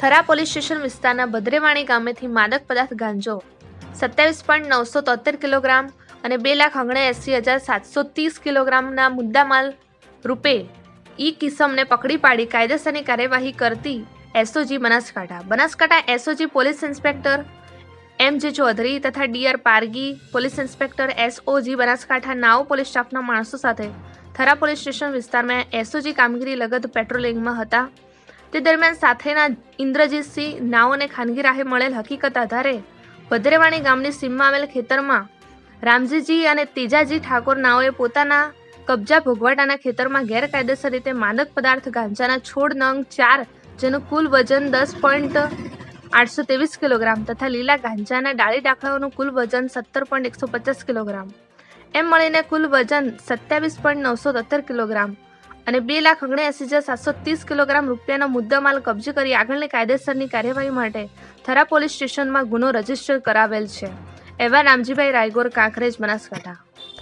Thara police station વિસ્તારના ભદ્રેવાણી ગામેથી માદક પદાર્થ ગાંજો 27.973 કિલોગ્રામ અને 2,79,730 કિલોગ્રામના મુદ્દામાલ રૂપે ઈ કિસમને પકડી પાડી કાયદેસરની કાર્યવાહી કરતી SOG Banaskantha SOG police inspector M J. Chaudhary તથા D R. Pargi, police inspector SOG Banaskantha નાઓ પોલીસ સ્ટાફના માણસો સાથે થરા પોલીસ સ્ટેશન વિસ્તારમાં એસઓજી કામગીરી લગત પેટ્રોલિંગમાં હતા. તે દરમિયાન સાથેના ઇન્દ્રજીતસિંહ નાઓને ખાનગી રાહે મળેલ હકીકત આધારે ભદ્રેવાણી ગામની સીમમાં આવેલ ખેતરમાં રામજીજી અને તેજાજી ઠાકોર નાઓએ પોતાના કબજા ભોગવટાના ખેતરમાં ગેરકાયદેસર રીતે માદક પદાર્થ ગાંજાના છોડ નંગ 4 જેનું કુલ વજન 10.823 કિલોગ્રામ તથા લીલા ગાંજાના ડાળી ડાખલાઓનું કુલ વજન 17.150 કિલોગ્રામ એમ મળીને કુલ વજન 27.973 કિલોગ્રામ અને 2,79,730 કિલોગ્રામ રૂપિયાનો મુદ્દામાલ કબજે કરી આગળની કાયદેસરની કાર્યવાહી માટે થરા પોલીસ સ્ટેશનમાં ગુનો રજીસ્ટર કરાવેલ છે. એવા રામજીભાઈ રાયગોર, કાંકરેજ, બનાસકાંઠા.